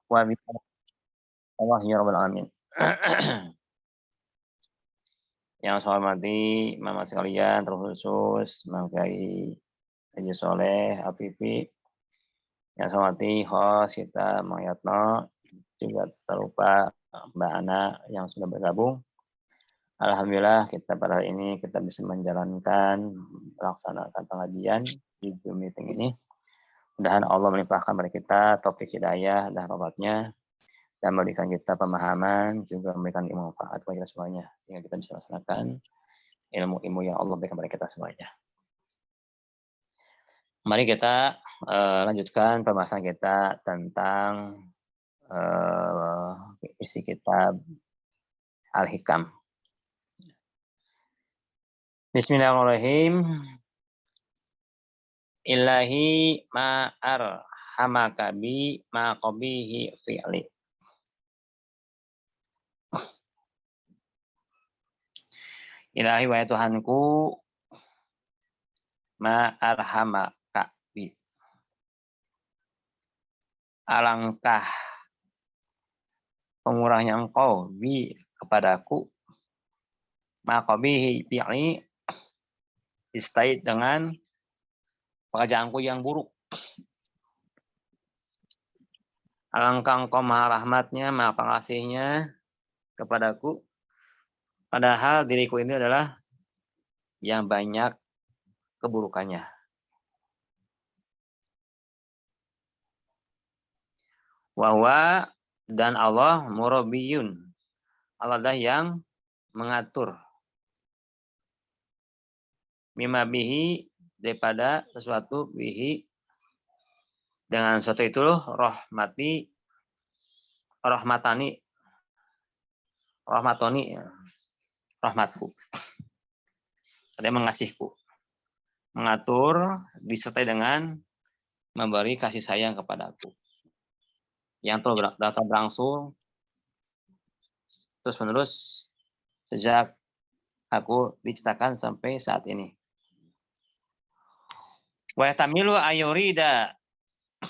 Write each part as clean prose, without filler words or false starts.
wa bi Allah ya rabbal alamin. Yang saya hormati mama sekalian, terkhusus Mang Kiai Haji Soleh Afifi, yang saya hormati host kita Mang Yatno, juga tak lupa Mbak Ana yang sudah bergabung. Alhamdulillah kita pada hari ini kita bisa menjalankan, melaksanakan pengajian di Zoom meeting ini. Mudah-mudahan Allah melimpahkan kepada kita taufik hidayah dan rahmatnya, dan memberikan kita pemahaman, juga memberikan manfaat kepada kita semuanya, sehingga kita bisa melaksanakan ilmu-ilmu yang Allah berikan kepada kita semuanya. Mari kita lanjutkan pembahasan kita tentang isi kitab Al-Hikam. Bismillahirrahmanirrahim. Ilahi ma arhamaka bi ma qabihi fi'li. Ilahi wa Tuhanku, ma arhamaka bi. Alangkah pemurahnya engkau bi kepadaku, ma qabihi fi'li, istait dengan pekerjaanku yang buruk. Alangkah engkau maha rahmatnya, maha pengasihnya kepadaku, padahal diriku ini adalah yang banyak keburukannya. Wahwa, dan Allah murabbiyun, Allah adalah yang mengatur, mimma bihi, daripada sesuatu, bihi, dengan sesuatu itu, rahmati, rahmatani, rahmatoni, rahmatku, ada yang mengasihku, mengatur disertai dengan memberi kasih sayang kepadaku yang telah berlangsung terus menerus sejak aku diciptakan sampai saat ini. Wa tamilu ayurida,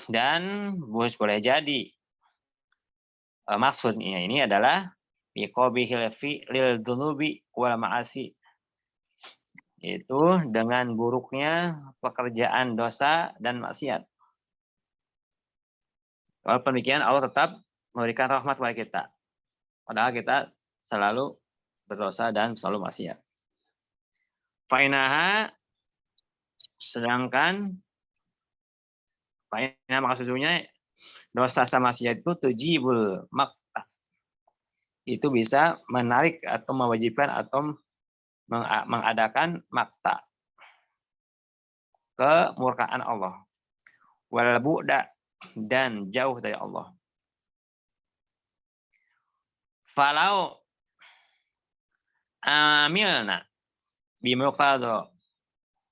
dan boleh jadi maksudnya ini adalah biqabihil fi'lil dunubi wal ma'asi, itu dengan buruknya pekerjaan dosa dan maksiat. Walaupun demikian Allah tetap memberikan rahmat kepada kita, padahal kita selalu berdosa dan selalu maksiat. Fainaha, sedangkan fainaha maka sesungguhnya dosa sama maksiat itu tujibul makta, itu bisa menarik atau mewajibkan atau mengadakan makta, kemurkaan Allah, wal bu'da, dan jauh dari Allah. Falau amilna bimuqadha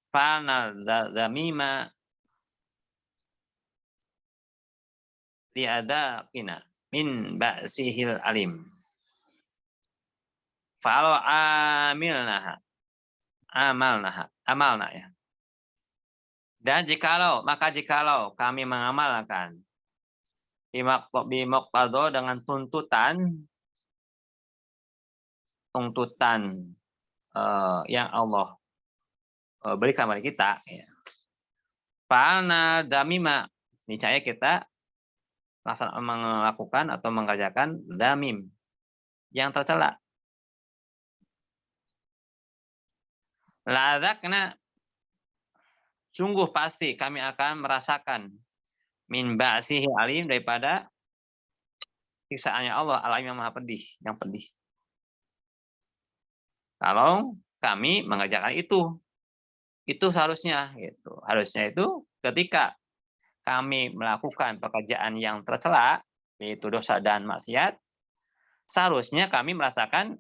fana dzamima li'adzaqina min ba'sihil alim. Falau amalna ya. Dan jikalau kami mengamalkan bimuqadha, dengan tuntutan yang Allah berikan kepada kita, ya. Fa'alna damima, niscaya kita melakukan atau mengerjakan damim, yang tercela. Ladzakna, sungguh pasti kami akan merasakan, min ba'sihi alim, daripada siksaannya Allah, alim yang maha pedih, yang pedih. Kalau kami mengerjakan itu seharusnya, gitu. Harusnya itu ketika kami melakukan pekerjaan yang tercela, yaitu dosa dan maksiat, seharusnya kami merasakan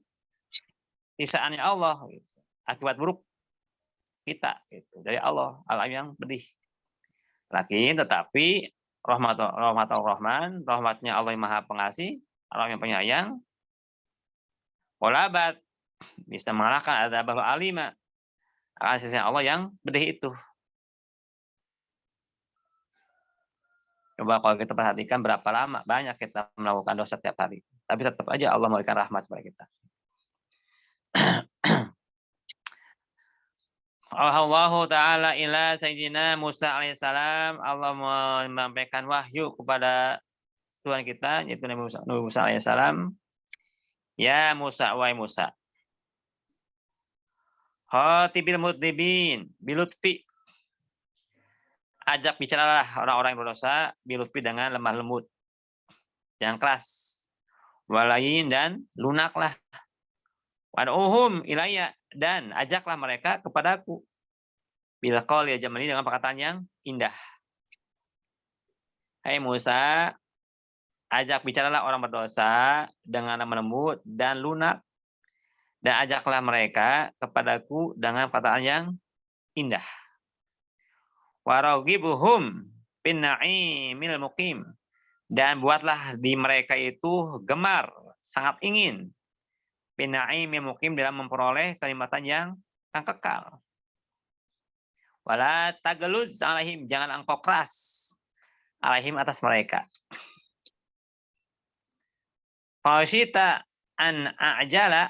siksaannya Allah, gitu. Akibat buruk kita, gitu, dari Allah, alam yang pedih. Tetapi rahmatnya Allah yang maha pengasih, Allah yang penyayang, walabat, bisa mengalahkan adzabul alima, kasih Allah yang pedih itu. Coba kalau kita perhatikan berapa lama banyak kita melakukan dosa tiap hari. Tapi tetap aja Allah memberikan rahmat kepada kita. Allah Ta'ala ila Sayyidina Musa alaihissalam. Allah menyampaikan wahyu kepada Tuhan kita, yaitu Nabi Musa alaihissalam. Ya Musa, wahai Musa. Khatibil mudhibin, bilutfi. Ajak bicaralah orang-orang yang berdosa, bilutfi dengan lemah lembut. Yang keras. Walayin dan lunaklah. Wad'uhum ilayya, dan ajaklah mereka kepadaku. Bila qaul ya jamani, dengan perkataan yang indah. Hai Musa, ajak bicaralah orang berdosa dengan lemah lembut dan lunak, dan ajaklah mereka kepadaku dengan perkataan yang indah. Waraghibuhum bin na'imil muqim, dan buatlah di mereka itu gemar, sangat ingin bin na'imil muqim, dalam memperoleh kenikmatan yang kekal. Wala tagluz alaihim, jangan engkau keras alaihim atas mereka. Qasita an a'jala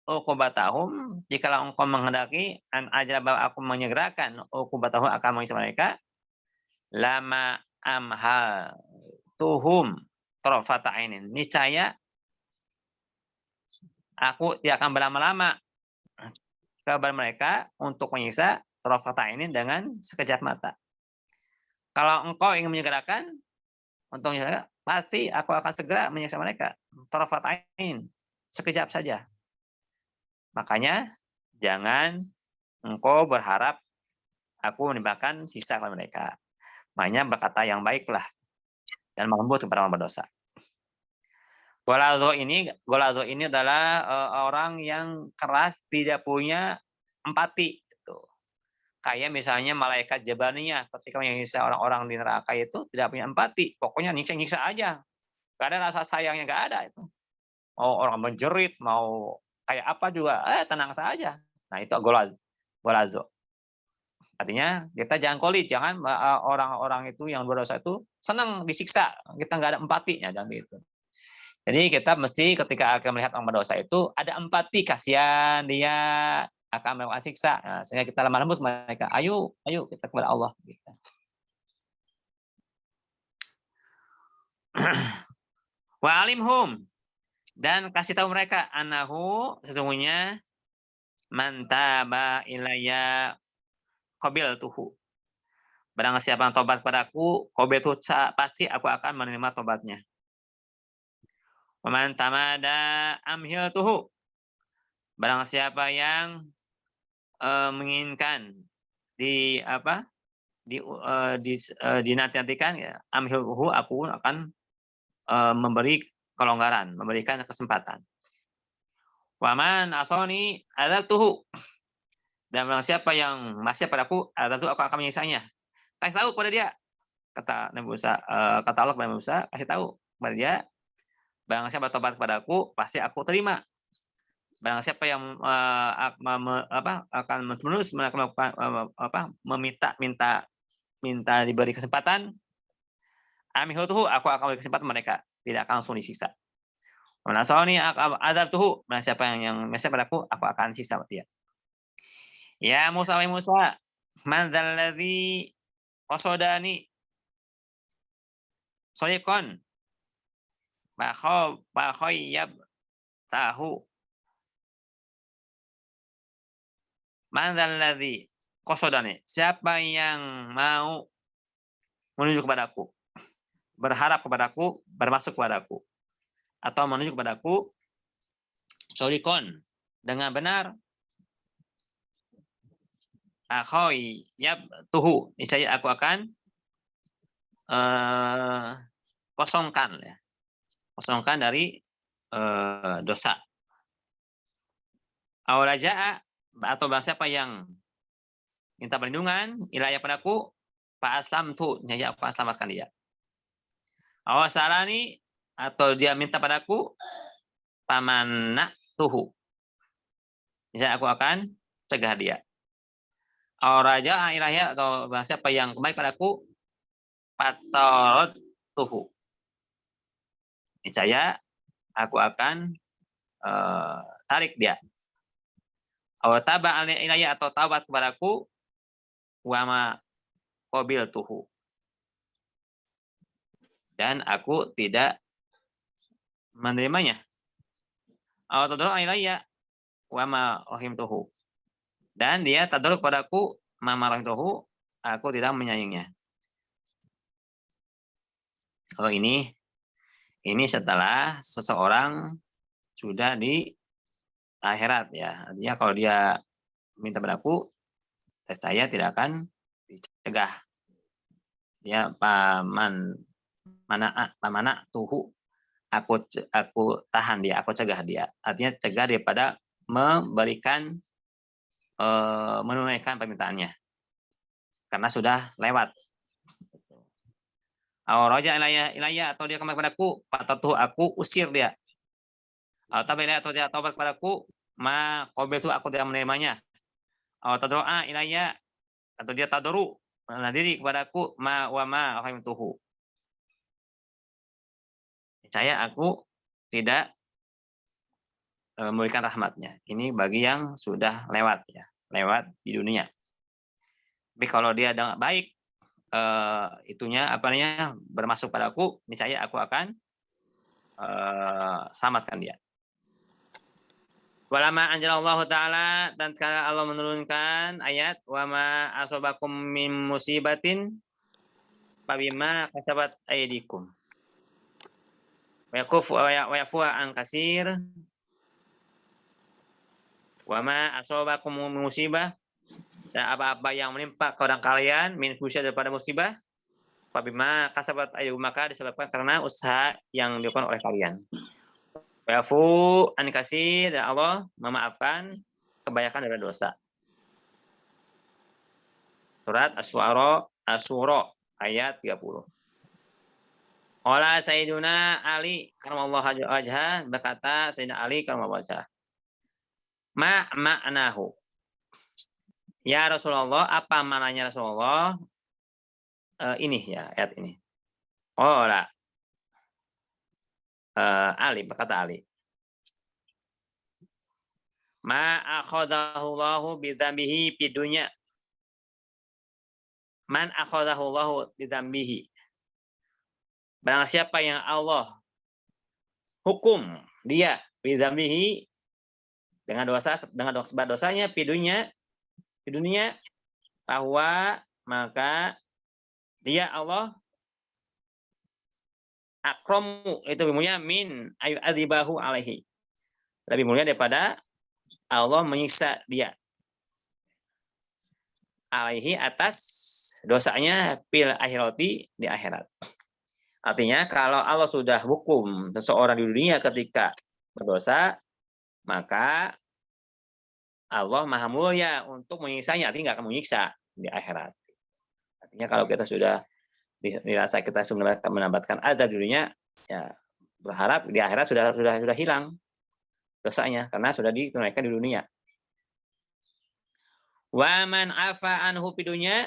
uqubatahum, jikalau engkau menghendaki an ajala, bahwa aku menyegerakan uqubatahum, akan menghisap mereka, lama amhal tuhum tarfata ainin, niscaya aku tidak akan berlama-lama kepada mereka untuk menyiksa tarfata ainin, dengan sekejap mata. Kalau engkau ingin menyegerakan untuk menyiksa, pasti aku akan segera menyiksa mereka tarfata ainin, sekejap saja. Makanya jangan engkau berharap aku menimpakan sisa kepada mereka. Makanya berkata yang baiklah dan lembut kepada orang berdosa. Golazo ini adalah orang yang keras, tidak punya empati. Gitu. Kayak misalnya malaikat Jabaniyah ketika menyiksa orang-orang di neraka itu tidak punya empati. Pokoknya nyiksa-nyiksa aja. Gak ada rasa sayangnya, gak ada itu. Mau orang menjerit, mau kayak apa juga, tenang saja. Nah itu golazo. Artinya kita jangan kolit, jangan orang-orang itu yang berdosa itu senang disiksa, kita nggak ada empatinya, jangan gitu. Jadi kita mesti ketika akan melihat orang berdosa itu ada empati, kasihan dia akan melakukan siksa, nah, sehingga kita lemah lembut mereka. Ayo kita kepada Allah. Gitu. Wa alimhum, dan kasih tahu mereka, anahu, sesungguhnya man taba ilayya qabiltuhu, barang siapa yang tobat padaku, qabiltu, pasti aku akan menerima tobatnya. Wa man tamada amhiltuhu, barang siapa yang menginginkan dinanti-nantikan, ya, amhiltuhu, aku akan memberi kelonggaran, memberikan kesempatan. Waman asoni adzaltuhu, dan barang siapa yang maksiat padaku, adzaltuhu, aku akan menyiksanya. Kasih tahu kepada dia, kata Nabi Musa, kata Allah kepada Nabi Musa, kasih tahu kepada dia, barang siapa tobat kepadaku, pasti aku terima. Barang siapa yang akan terus melakukan minta diberi kesempatan, amihultuhu, aku akan beri kesempatan mereka, tidak akan langsung disiksa. Menasoni adzabtuhu, barang siapa yang mesya padaku, aku akan siksa dia. Ya Musa, wa Musa, man dzalladzi qasodani sholiqan bakhoyab tahu. Man dzalladzi qasodani, siapa yang mau menuju kepadaku, berharap kepadaku, bermasuk kepadaku, atau menuju kepadaku, solikon, dengan benar, akhoy yab tuhu, niscaya aku akan kosongkan, ya, kosongkan dari dosa. Awalaja'a, atau bahasa siapa yang minta perlindungan ilayah padaku, fa aslam tu, niscaya aku akan selamatkan dia. Awasalani, atau dia minta padaku, pamanna tuhu, niscaya aku akan cegah dia. Raja ilahya, atau bahasa apa yang kembali padaku, patorot tuhu. Niscaya aku akan tarik dia. Aw taba ilayya atau taubat kepadaku wa ma qabil tuhu. Dan aku tidak menerimanya. Aw tadru ilayya wa ma rahimtuhu. Dan dia tadarruk padaku ma rahimtuhu, aku tidak menyayanginya. Oh ini setelah seseorang sudah di akhirat ya. Artinya kalau dia minta padaku, saya tidak akan dicegah. Ya pamana tuhu, aku tahan dia, aku cegah dia. Artinya cegah daripada memberikan menunaikan permintaannya karena sudah lewat. Raja ilayya atau dia kembali padaku, patatu aku usir dia. Atau dia taubat padaku, ma qabil itu aku tidak menerimanya. Tadroa ilayya atau dia tadoru diri kepadaku, ma wa ma rahimtuhu. Saya aku tidak memberikan rahmatnya. Ini bagi yang sudah lewat ya, lewat di dunia. Tapi kalau dia dengan baik itunya bermasuk padaku, niscaya aku akan selamatkan dia. Walama anjalallahu ta'ala, dan kala Allah menurunkan ayat wa ma asobakum min musibatin fabima kasabat aydikum wa yafu an kasir wa ma asobakum min musibah, dan apa-apa yang menimpa kepada kalian min khusyah daripada musibah fabima kasabat aydikum, maka disebabkan karena usaha yang dilakukan oleh kalian. Yafu an kasir, dan Allah memaafkan kebanyakan dari dosa. Surat Asy-Syura ayat 30. Qala Sayyiduna Ali karramallahu wajhah, berkata Sayyidina Ali karramallahu wajhah, ma ma'nahu. Ya Rasulullah, apa maknanya Rasulullah? Ini ya, ayat ini. Qala Ali, berkata Ali, ma akhadahu Allahu bidzambihi fid dunya. Man akhadahu Allahu bidzambihi. Barang siapa yang Allah hukum dia bidzambihi dengan dosanya di dunia, bahwa maka dia Allah akramu, itu lebih mulia min ayu adzibahu alaihi, lebih mulia daripada Allah menyiksa dia alaihi atas dosanya fil akhirati, di akhirat. Artinya kalau Allah sudah hukum seseorang di dunia ketika berdosa, maka Allah maha mulia untuk menyiksanya, artinya nggak akan menyiksa di akhirat. Artinya kalau kita sudah dirasa kita sudah mendapatkan azab di dunia, ya berharap di akhirat sudah hilang dosanya karena sudah ditunaikan di dunia. Wa man afa anhu fi dunya,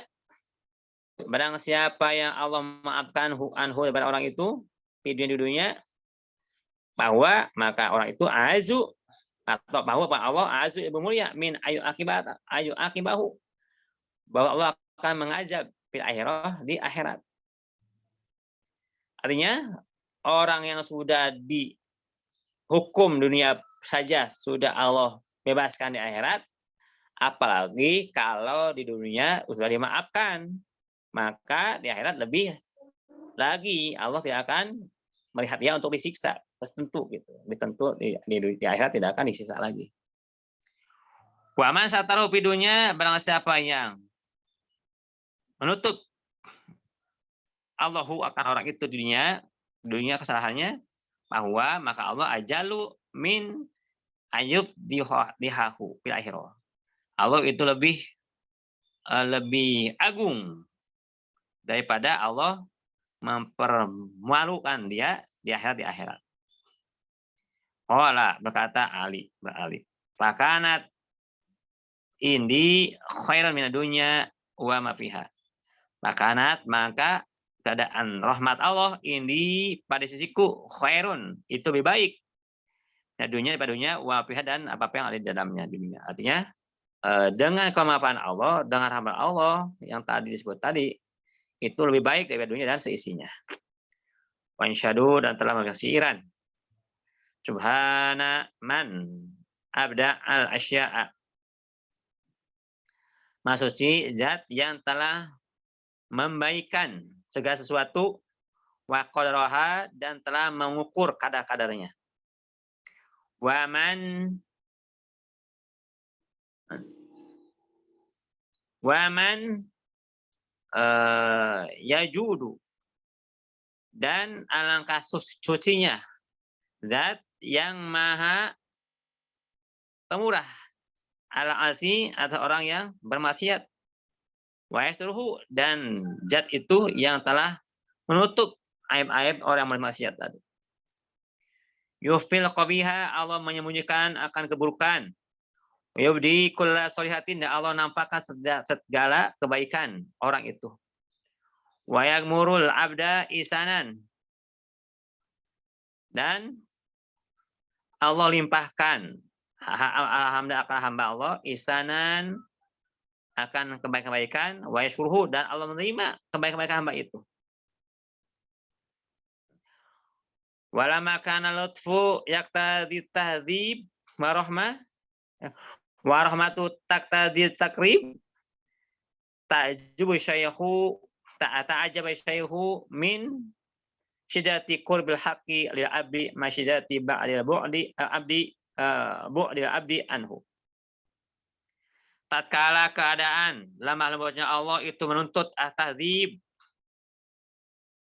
barang siapa yang Allah maafkan anhu daripada orang itu di dunia, bahwa maka orang itu azu, atau bahwa Allah azu ibu mulia min ayu akibahu, bahwa Allah akan mengazab fil akhirah, di akhirat. Artinya orang yang sudah dihukum dunia saja sudah Allah bebaskan di akhirat, apalagi kalau di dunia sudah dimaafkan, maka di akhirat lebih lagi Allah tidak akan melihat dia untuk disiksa, tentu gitu. Tentu di akhirat tidak akan disiksa lagi. Wa man sataru fi dunya, barang siapa yang menutup Allahu akan orang itu di dunia kesalahannya, bahwa maka Allah ajalu min ayub dihahu fil akhirah. Allah itu lebih agung daripada Allah mempermalukan dia di akhirat. Qala, berkata Ali, fakanat indi khairan minad dunya wa ma fiha. Fakanat, maka keadaan rahmat Allah ini pada sisiku khairun, itu lebih baik. Nah, dunia daripada dunia, wa fiha, dan apa yang ada di dalamnya dunia. Artinya dengan kemapanan Allah, dengan rahmat Allah yang tadi disebut tadi, itu lebih baik daripada dunia dan seisinya. Wa insyadu, dan telah mengaksiran. Subhana man abda al asya'a. Maha suci zat yang telah membaikan segala sesuatu, wa qadaraha, dan telah mengukur kadar-kadarnya. Wa man yajudu, dan alangkah sucinya zat yang maha pemurah, al-asi, atau orang yang bermaksiat, wa yasturuhu, dan zat itu yang telah menutup aib-aib orang yang bermaksiat tadi. Yufil qabiha, Allah menyembunyikan akan keburukan. Yubdi kulla solihatin, dan Allah nampakkan segala kebaikan orang itu. Wa yagmurul abda isanan, dan Allah limpahkan alhamdulillah akan hamba Allah isanan, akan kebaikan-kebaikan, wa yashkuruhu, dan Allah menerima kebaikan-kebaikan hamba itu. Walamma kana lutfu yaqtadi tahdzib wa rahmah wa rahmatu taqtadi takrib, ta'ajjaba syaihu min syiddati qurbil haqqi lil abdi ma syiddati ba'dil bu'di abdi anhu. Tatkala keadaan lemah lembutnya Allah itu menuntut tahdzib,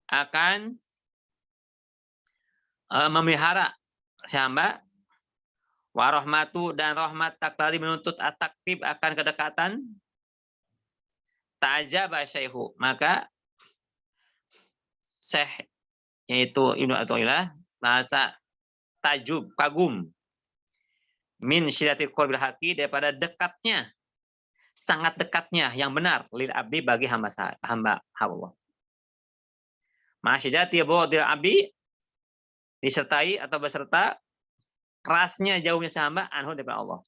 akan memelihara si hamba, wa rahmatu, dan rahmat taqtadi menuntut at-taktib, akan kedekatan, ta'ajaba syaihu, maka syekh, yaitu Ibnu Athaillah, rasa tajub, kagum, min syiddatil qurbil haqqi, daripada dekatnya, sangat dekatnya yang benar, lil abdi, bagi hamba Allah. Masyiddati bu'dil abdi, disertai atau beserta kerasnya jauhnya si hamba anhu, daripada Allah.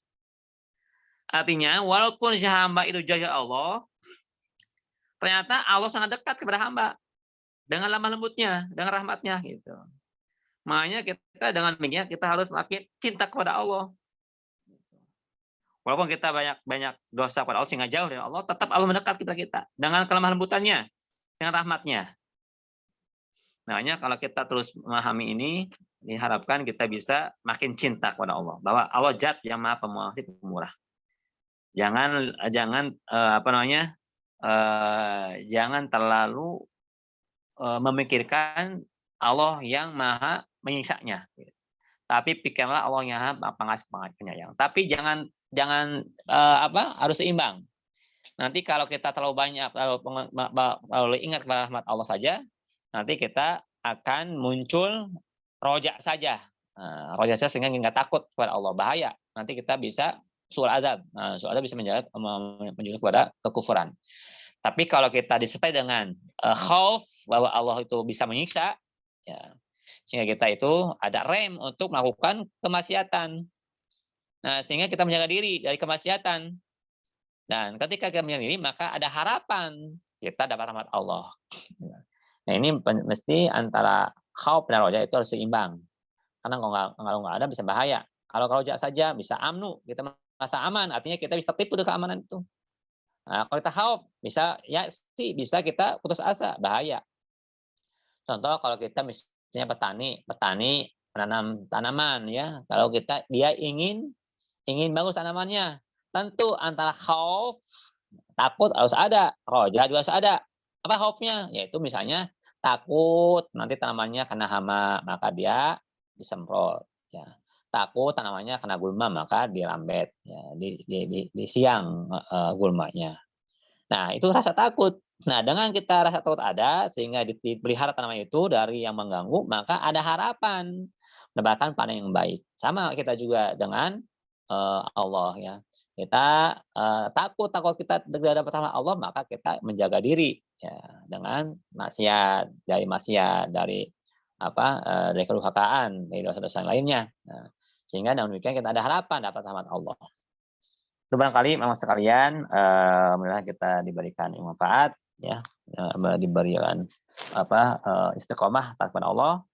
Artinya walaupun si hamba itu jauh dari Allah, ternyata Allah sangat dekat kepada hamba dengan lemah lembutnya, dengan rahmatnya gitu. Makanya kita dengan demikian kita harus makin cinta kepada Allah. Walaupun kita banyak dosa pada Allah sehingga jauh dari Allah, tetap Allah mendekat kepada kita dengan kelemah lembutannya, dengan rahmatnya. Makanya kalau kita terus memahami ini, diharapkan kita bisa makin cinta kepada Allah, bahwa Allah zat yang maha pengasih pemurah. Jangan terlalu memikirkan Allah yang maha menyiksanya. Tapi pikirlah Allah yang maha pengasih penyayang. Tapi jangan harus seimbang. Nanti kalau kita terlalu banyak terlalu ingat kepada rahmat Allah saja, nanti kita akan muncul rojak saja. Rojak saja sehingga nggak takut kepada Allah, bahaya. Nanti kita bisa suul azab. Suul azab bisa menjadi kepada kekufuran. Tapi kalau kita disertai dengan khauf bahwa Allah itu bisa menyiksa, ya, sehingga kita itu ada rem untuk melakukan kemaksiatan. Nah, sehingga kita menjaga diri dari kemaksiatan. Dan ketika kita menjaga diri, maka ada harapan kita dapat rahmat Allah. Nah, ini mesti antara khauf dan roja itu harus seimbang. Karena kalau nggak ada bisa bahaya. Kalau roja saja bisa amnu, kita merasa aman, artinya kita bisa tertipu dengan keamanan itu. Nah, kalau kita khauf, bisa kita putus asa, bahaya. Contoh kalau kita misalnya petani menanam tanaman, ya, kalau dia ingin bagus tanamannya, tentu antara khauf, takut harus ada, roja juga harus ada. Apa khaufnya? Yaitu misalnya takut nanti tanamannya kena hama, maka dia disemprot. Ya. Takut tanamannya kena gulma, maka dirambet, ya, di siang gulmanya. Nah, itu rasa takut. Nah, dengan kita rasa takut ada, sehingga dipelihara tanaman itu dari yang mengganggu, maka ada harapan mendapatkan panen yang baik. Sama kita juga dengan Allah, ya. kita takut kita tidak dapat rahmat Allah, maka kita menjaga diri ya dengan maksiat, dari apa, dari kedurhakaan, dari dosa-dosa yang lainnya. Nah, sehingga dengan demikian kita ada harapan dapat rahmat Allah. Itu barangkali memang sekalian, alhamdulillah kita diberikan manfaat ya, diberikan apa, istiqomah taat kepada Allah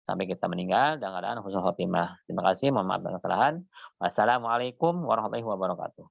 sampai kita meninggal dengan keadaan husnul khotimah. Terima kasih, mohon maaf dengan kesalahan. Wassalamualaikum warahmatullahi wabarakatuh.